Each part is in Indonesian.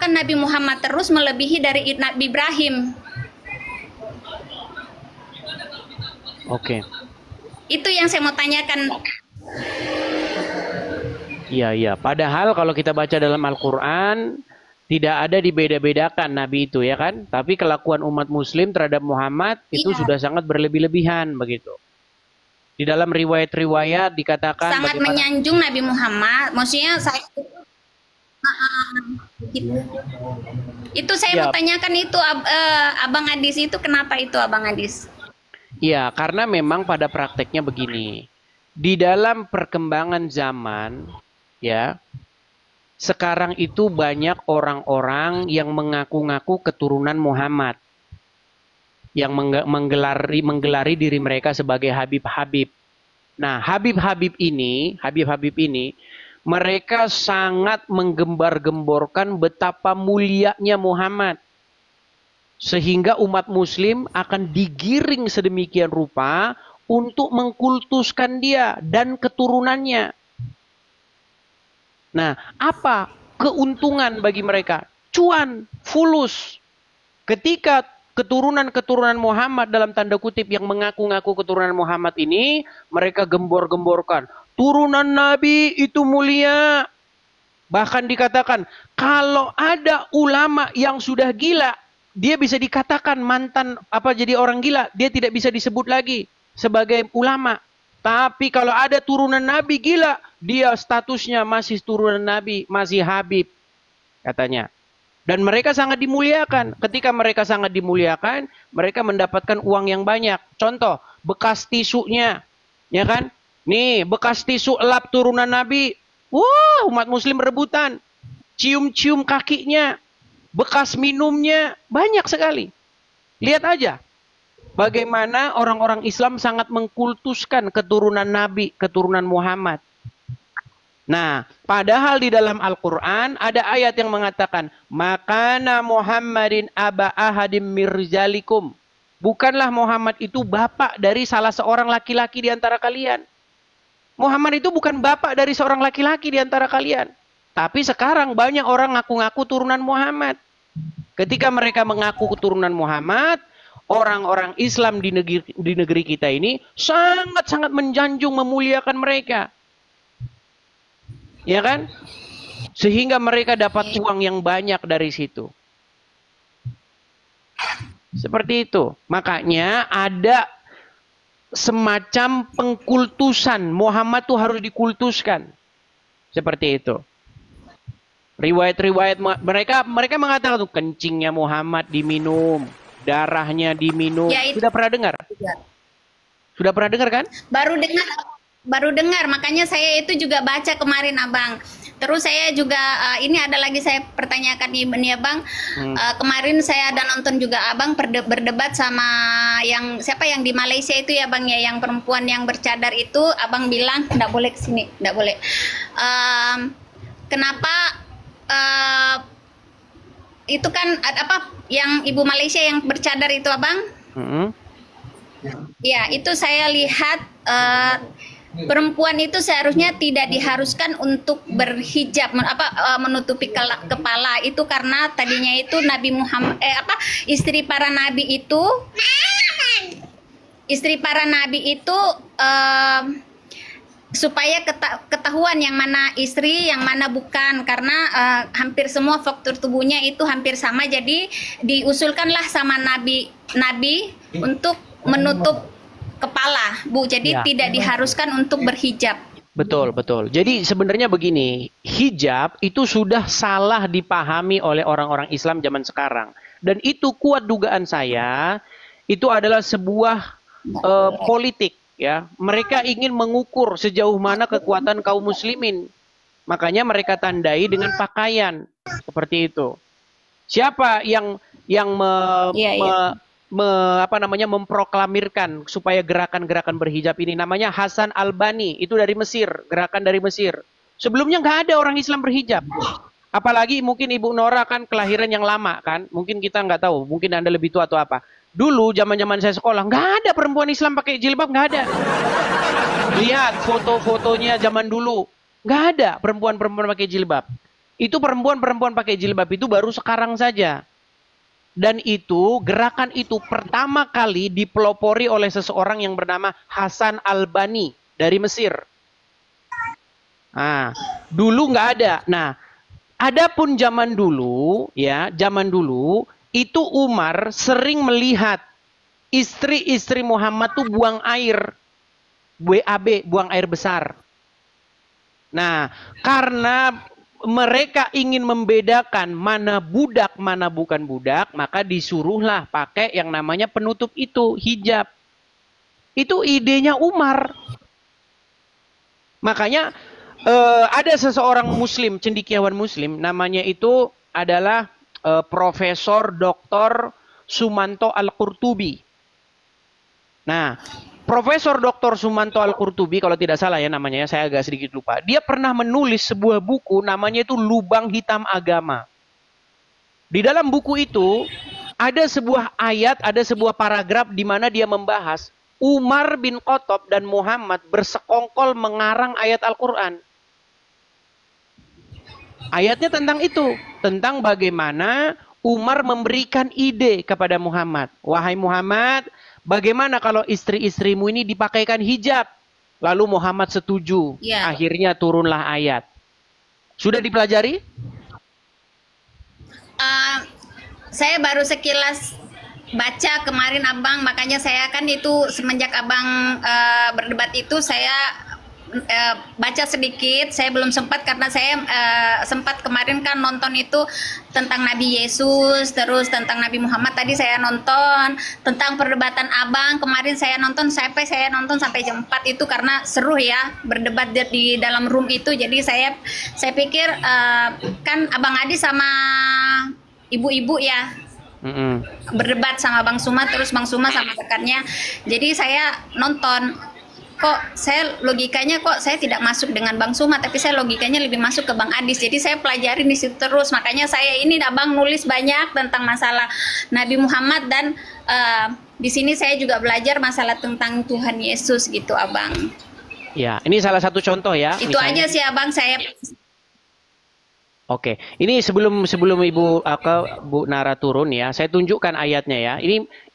mendoakan Nabi Muhammad terus melebihi dari Nabi Ibrahim. Oke. Itu yang saya mau tanyakan. Iya, iya. Padahal kalau kita baca dalam Al-Quran, tidak ada dibeda-bedakan Nabi itu, ya kan? Tapi kelakuan umat Muslim terhadap Muhammad itu Iya. sudah sangat berlebih-lebihan, begitu. Di dalam riwayat-riwayat dikatakan Sangat bagaimana... menyanjung Nabi Muhammad. Maksudnya saya gitu. Itu saya Ya. mau tanyakan itu Abang Adis itu kenapa itu Abang Adis? Iya, karena memang pada prakteknya begini. Di dalam perkembangan zaman, ya, sekarang itu banyak orang-orang yang mengaku-ngaku keturunan Muhammad. Yang menggelari diri mereka sebagai Habib-Habib. Nah, Habib-Habib ini, mereka sangat menggembar-gemborkan betapa mulianya Muhammad. Sehingga umat Muslim akan digiring sedemikian rupa untuk mengkultuskan dia dan keturunannya. Nah, apa keuntungan bagi mereka? Cuan, fulus. Ketika keturunan-keturunan Muhammad dalam tanda kutip yang mengaku-ngaku keturunan Muhammad ini, mereka gembor-gemborkan. Turunan Nabi itu mulia. Bahkan dikatakan, kalau ada ulama yang sudah gila, dia bisa dikatakan mantan jadi orang gila, dia tidak bisa disebut lagi sebagai ulama. Tapi kalau ada turunan Nabi gila, dia statusnya masih turunan Nabi, masih Habib, katanya. Dan mereka sangat dimuliakan. Ketika mereka sangat dimuliakan, mereka mendapatkan uang yang banyak. Contoh, bekas tisunya, ya kan? Nih, bekas tisu lap turunan Nabi. Wah, umat Muslim rebutan. Cium-cium kakinya, bekas minumnya, banyak sekali. Lihat aja, bagaimana orang-orang Islam sangat mengkultuskan keturunan Nabi, keturunan Muhammad. Nah, padahal di dalam Al-Quran ada ayat yang mengatakan, Makana Muhammadin aba ahadim mirzalikum. Bukanlah Muhammad itu bapak dari salah seorang laki-laki di antara kalian. Muhammad itu bukan bapak dari seorang laki-laki di antara kalian. Tapi sekarang banyak orang ngaku-ngaku turunan Muhammad. Ketika mereka mengaku keturunan Muhammad, orang-orang Islam di negeri kita ini sangat-sangat menjanjung memuliakan mereka. Ya kan? Sehingga mereka dapat uang yang banyak dari situ. Seperti itu. Makanya ada semacam pengkultusan. Muhammad tuh harus dikultuskan. Seperti itu. Riwayat-riwayat mereka mengatakan tuh kencingnya Muhammad diminum, darahnya diminum. Ya, itu. Sudah pernah dengar? Sudah pernah dengar kan? Baru dengar, makanya saya itu juga baca kemarin Abang. Terus saya juga ini ada lagi saya pertanyakan ini Abang. Kemarin saya ada nonton juga Abang berdebat sama siapa yang di Malaysia itu ya Bang ya, yang perempuan yang bercadar itu. Abang bilang enggak boleh kesini, enggak boleh. Kenapa itu kan apa yang ibu Malaysia yang bercadar itu Abang? Ya, itu saya lihat perempuan itu seharusnya tidak diharuskan untuk berhijab menutupi kepala itu karena tadinya itu Nabi Muhammad istri para nabi itu supaya ketahuan yang mana istri yang mana bukan karena hampir semua faktor tubuhnya itu hampir sama, jadi diusulkanlah sama nabi untuk menutup kepala, Bu. Jadi Ya. tidak diharuskan untuk berhijab. Betul, betul. Jadi sebenarnya begini, hijab itu sudah salah dipahami oleh orang-orang Islam zaman sekarang. Dan itu kuat dugaan saya, itu adalah sebuah politik. Ya, mereka ingin mengukur sejauh mana kekuatan kaum muslimin. Makanya mereka tandai dengan pakaian seperti itu. Siapa yang memproklamirkan supaya gerakan-gerakan berhijab ini? Namanya Hasan Albani, itu dari Mesir, gerakan dari Mesir. Sebelumnya nggak ada orang Islam berhijab. Apalagi mungkin Ibu Nora kan kelahiran yang lama kan, mungkin kita nggak tahu, mungkin Anda lebih tua atau apa. Dulu zaman-zaman saya sekolah nggak ada perempuan Islam pakai jilbab, nggak ada. Lihat foto-fotonya zaman dulu, nggak ada perempuan-perempuan pakai jilbab. Itu perempuan-perempuan pakai jilbab itu baru sekarang saja. Dan itu, gerakan itu pertama kali dipelopori oleh seseorang yang bernama Hasan Albani dari Mesir. Nah, dulu nggak ada. Nah, adapun zaman dulu, ya, zaman dulu itu Umar sering melihat istri-istri Muhammad tuh buang air, BAB, buang air besar. Nah, karena mereka ingin membedakan mana budak, mana bukan budak, maka disuruhlah pakai yang namanya penutup itu, hijab. Itu idenya Umar. Makanya ada seseorang muslim, cendekiawan muslim, namanya itu adalah Profesor Dr. Sumanto Al-Qurtubi. Nah, Profesor Dr. Sumanto Al-Qurtubi, kalau tidak salah ya namanya, saya agak sedikit lupa. Dia pernah menulis sebuah buku, namanya itu Lubang Hitam Agama. Di dalam buku itu, ada sebuah ayat, ada sebuah paragraf di mana dia membahas Umar bin Khattab dan Muhammad bersekongkol mengarang ayat Al-Quran. Ayatnya tentang itu, tentang bagaimana Umar memberikan ide kepada Muhammad. Wahai Muhammad, bagaimana kalau istri-istrimu ini dipakaikan hijab? Lalu Muhammad setuju. Ya. Akhirnya turunlah ayat. Sudah dipelajari? Saya baru sekilas baca kemarin Abang, makanya saya kan itu semenjak Abang berdebat itu saya baca sedikit. Saya belum sempat karena saya sempat kemarin kan nonton itu tentang Nabi Yesus, terus tentang Nabi Muhammad tadi saya nonton, tentang perdebatan Abang kemarin saya nonton sampai jam 4 itu karena seru ya berdebat di dalam room itu. Jadi saya pikir kan Abang Adi sama ibu-ibu ya berdebat sama Bang Suma, terus Bang Suma sama rekannya. Jadi saya nonton, kok saya logikanya kok saya tidak masuk dengan Bang Suma, tapi saya logikanya lebih masuk ke Bang Adis. Jadi saya pelajarin di situ terus. Makanya saya ini Abang nulis banyak tentang masalah Nabi Muhammad dan di sini saya juga belajar masalah tentang Tuhan Yesus gitu Abang. Ya, ini salah satu contoh ya. Itu misalnya aja sih Abang saya. Oke, ini sebelum Ibu Bu Nara turun ya, saya tunjukkan ayatnya ya.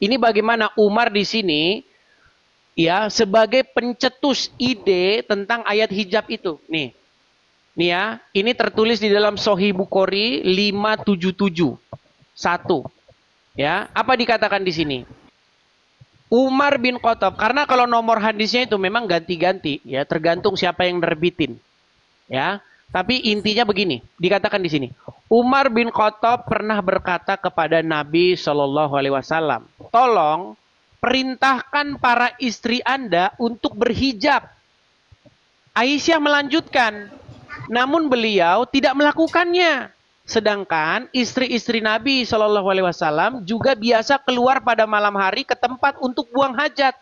Ini bagaimana Umar di sini ya sebagai pencetus ide tentang ayat hijab itu. Nih ya, ini tertulis di dalam Sahih Bukhari 577 1. Ya, apa dikatakan di sini? Umar bin Khattab, karena kalau nomor hadisnya itu memang ganti-ganti ya, tergantung siapa yang nerbitin. Ya. Tapi intinya begini, dikatakan di sini. Umar bin Khattab pernah berkata kepada Nabi Shallallahu Alaihi Wasallam, tolong perintahkan para istri Anda untuk berhijab. Aisyah melanjutkan, namun beliau tidak melakukannya. Sedangkan istri-istri Nabi Shallallahu Alaihi Wasallam juga biasa keluar pada malam hari ke tempat untuk buang hajat.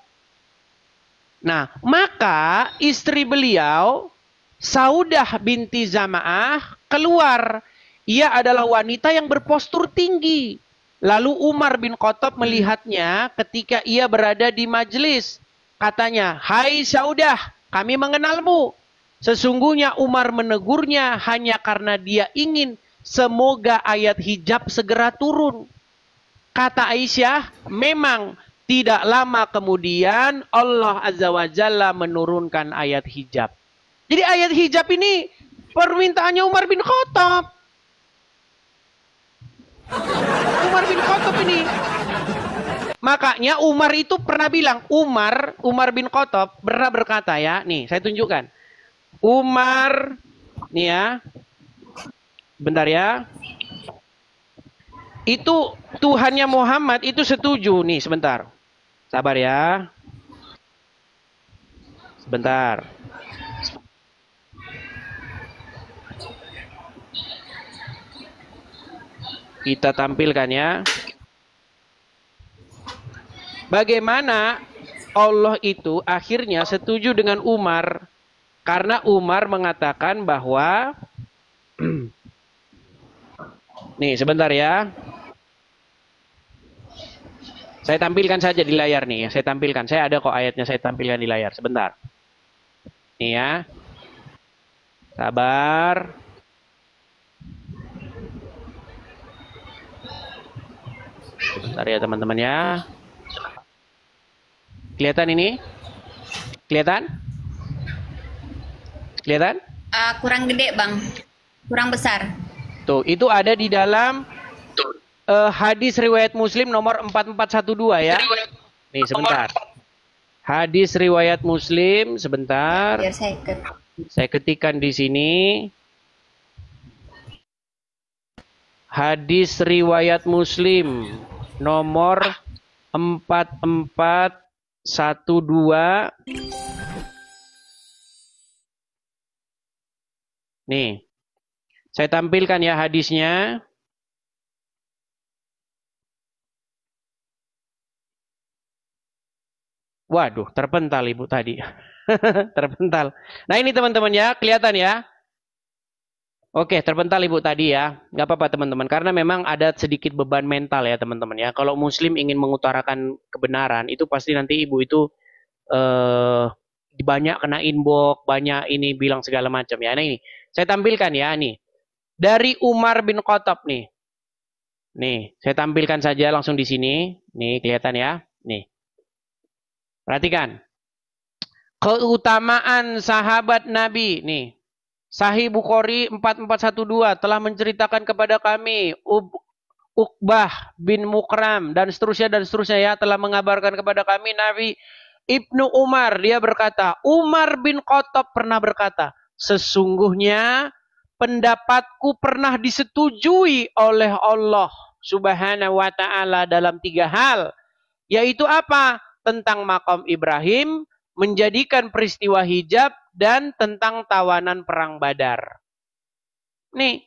Nah, maka istri beliau Saudah binti Zama'ah keluar. Ia adalah wanita yang berpostur tinggi. Lalu Umar bin Khattab melihatnya ketika ia berada di majelis. Katanya, hai Saudah, kami mengenalmu. Sesungguhnya Umar menegurnya hanya karena dia ingin semoga ayat hijab segera turun. Kata Aisyah, memang tidak lama kemudian Allah Azza wa Jalla menurunkan ayat hijab. Jadi ayat hijab ini permintaannya Umar bin Khattab. Umar bin Khattab ini. Makanya Umar itu pernah bilang, Umar bin Khattab pernah berkata ya, nih saya tunjukkan. Umar, nih ya, bentar ya. Itu Tuhannya Muhammad itu setuju, nih sebentar. Sabar ya. Sebentar. Kita tampilkan ya. Bagaimana Allah itu akhirnya setuju dengan Umar. Karena Umar mengatakan bahwa nih sebentar ya. Saya tampilkan saja di layar nih. Saya tampilkan. Saya ada kok ayatnya, saya tampilkan di layar. Sebentar. Nih ya. Sabar. Sebentar ya teman-teman ya. Kelihatan ini? Kelihatan? Kelihatan? Kurang gede bang, kurang besar. Tuh, itu ada di dalam hadis riwayat Muslim nomor 4412 ya. Nih sebentar. Hadis riwayat Muslim sebentar. Biar Saya ketikkan di sini. Hadis riwayat Muslim nomor 4412. Nih. Saya tampilkan ya hadisnya. Waduh, terpental ibu tadi. Terpental. Nah ini teman-teman ya, kelihatan ya. Oke, terpental ibu tadi ya. Nggak apa-apa teman-teman, karena memang ada sedikit beban mental ya teman-teman ya. Kalau muslim ingin mengutarakan kebenaran, itu pasti nanti ibu itu banyak kena inbox, banyak ini bilang segala macam ya. Nah ini, saya tampilkan ya nih. Dari Umar bin Khattab nih. Nih, saya tampilkan saja langsung di sini. Nih, kelihatan ya. Nih. Perhatikan. Keutamaan sahabat Nabi. Nih. Sahih Bukhari 4412 telah menceritakan kepada kami. Uqbah bin Mukram dan seterusnya ya. Telah mengabarkan kepada kami Nabi Ibnu Umar. Dia berkata. Umar bin Khattab pernah berkata. Sesungguhnya pendapatku pernah disetujui oleh Allah Subhanahu wa ta'ala dalam 3 hal. Yaitu apa? Tentang makam Ibrahim, menjadikan peristiwa hijab, dan tentang tawanan perang Badar. Nih,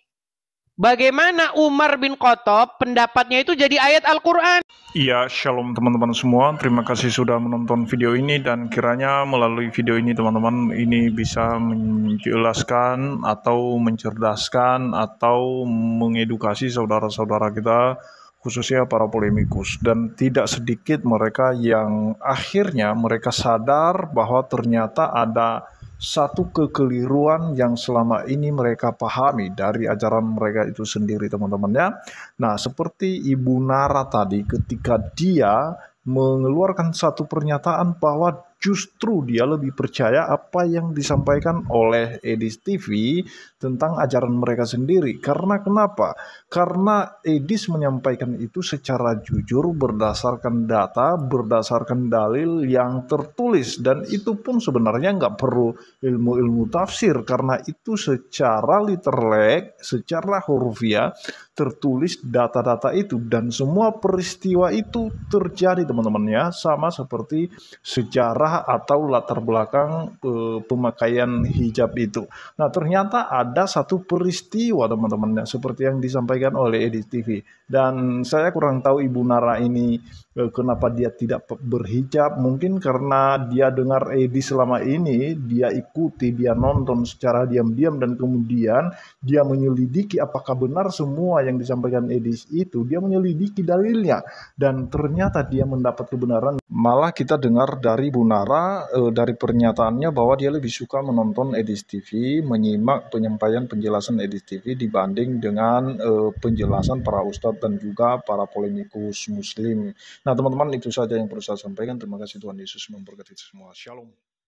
bagaimana Umar bin Khattab pendapatnya itu jadi ayat Al-Quran? Iya, shalom teman-teman semua. Terima kasih sudah menonton video ini dan kiranya melalui video ini teman-teman ini bisa menjelaskan atau mencerdaskan atau mengedukasi saudara-saudara kita khususnya para polemikus, dan tidak sedikit mereka yang akhirnya mereka sadar bahwa ternyata ada satu kekeliruan yang selama ini mereka pahami dari ajaran mereka itu sendiri teman-teman ya. Nah seperti Ibu Nara tadi ketika dia mengeluarkan satu pernyataan bahwa justru dia lebih percaya apa yang disampaikan oleh Edis TV tentang ajaran mereka sendiri. Karena kenapa? Karena Edis menyampaikan itu secara jujur berdasarkan data, berdasarkan dalil yang tertulis, dan itu pun sebenarnya nggak perlu ilmu-ilmu tafsir karena itu secara literlek, secara hurufiah tertulis data-data itu, dan semua peristiwa itu terjadi teman-teman ya, sama seperti sejarah atau latar belakang pemakaian hijab itu. Nah ternyata ada satu peristiwa teman-teman ya, seperti yang disampaikan oleh Edis TV, dan saya kurang tahu Ibu Nara ini kenapa dia tidak berhijab. Mungkin karena dia dengar Edis selama ini, dia ikuti, dia nonton secara diam-diam, dan kemudian dia menyelidiki apakah benar semua yang disampaikan Edis itu. Dia menyelidiki dalilnya dan ternyata dia mendapat kebenaran. Malah kita dengar dari Bu Nara dari pernyataannya bahwa dia lebih suka menonton Edis TV, menyimak penyampaian penjelasan Edis TV dibanding dengan penjelasan para ustadz dan juga para polemikus muslim. Nah teman-teman, itu saja yang perlu saya sampaikan. Terima kasih, Tuhan Yesus memberkati semua. Shalom.